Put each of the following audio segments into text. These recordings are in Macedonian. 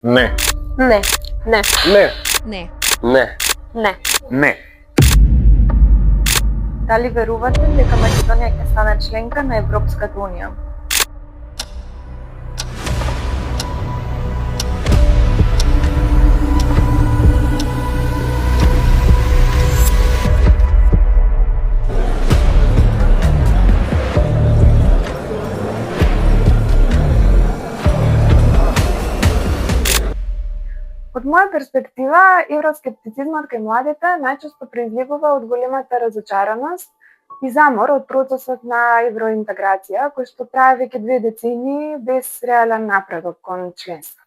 Не. Не. Не. Не. Не. Не. Не. Не. Дали верувате дека Македонија ќе стане членка на Европската унија? Од моја перспектива, евроскептицизмот кај младите најчесто произлегува од големата разочараност и замор од процесот на евроинтеграција, кој што трае веќе 2 децении без реален напредок кон членство.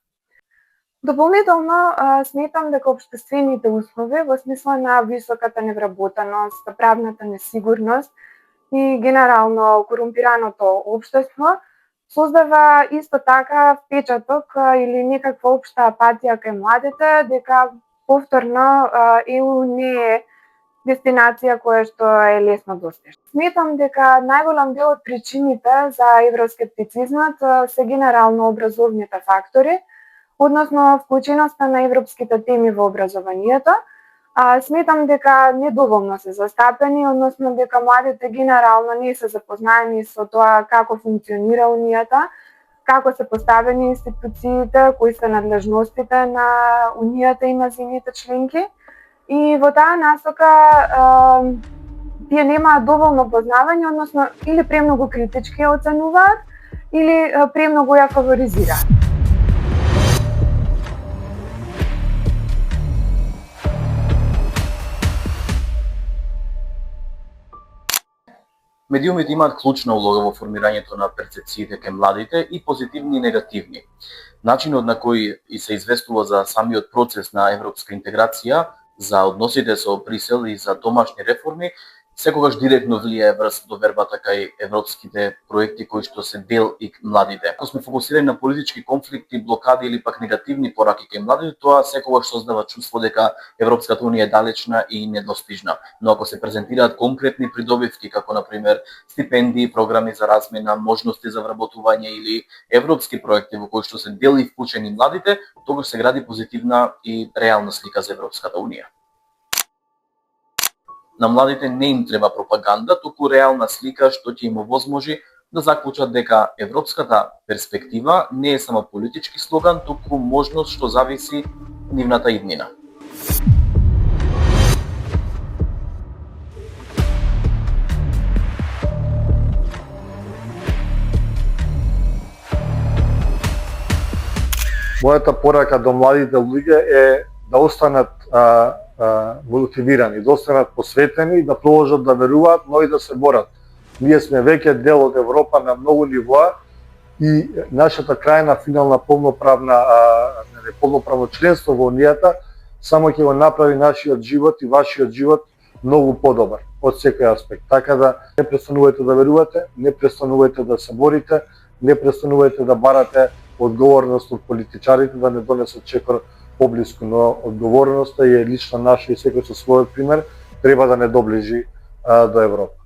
Дополнително, сметам дека општествените услови во смисла на високата невработеност, правната несигурност и генерално корумпираното општество создава исто така впечаток или некаква општа апатија кај младите дека повторно ЕУ не е дестинација која што е лесно достижна. Сметам дека најголем дел од причините за евроскептицизмот се генерално образовните фактори, односно вклученоста на европските теми во образованието. Сметам дека недоволно се застапени, односно дека младите генерално не се запознаени со тоа како функционира Унијата, како се поставени институциите, кои се надлежностите на Унијата и на земјите членки. И во таа насока тие немаат доволно познавање, односно или премногу критички ја оценуваат, или премногу ја фаворизираат. Медиумите имаат клучна улога во формирањето на перцепциите кај младите и позитивни и негативни. Начинот на кој и се известува за самиот процес на европска интеграција, за односите со Брисел и за домашни реформи, секогаш директно влијае врз довербата кај европските проекти кои што се дел и младите. Ако сме фокусирани на политички конфликти, блокади или пак негативни пораки кај младите, тоа секогаш создава чувство дека Европската унија е далечна и недостижна. Но ако се презентираат конкретни придобивки, како на пример стипендии, програми за размена, можности за вработување или европски проекти во кои што се дел и вклучени младите, тогаш се гради позитивна и реална слика за Европската унија. На младите не им треба пропаганда, туку реална слика што ќе им овозможи да заклучат дека европската перспектива не е само политички слоган, туку можност што зависи нивната иднина. Мојата порака до младите луѓе е да останат мотивирани, да останат посветени, да продолжат да веруваат, но и да се борат. Ние сме веќе дел од Европа на многу нивоа и нашата крајна финална полноправно членство во Унијата само ќе го направи нашиот живот и вашиот живот многу подобар од секој аспект. Така да не престанувајте да верувате, не престанувајте да се борите, не престанувајте да барате одговорност од политичарите да не донесат чекор поблиску, но одговорноста е лично наша и секој со својот пример треба да не доближи до Европа.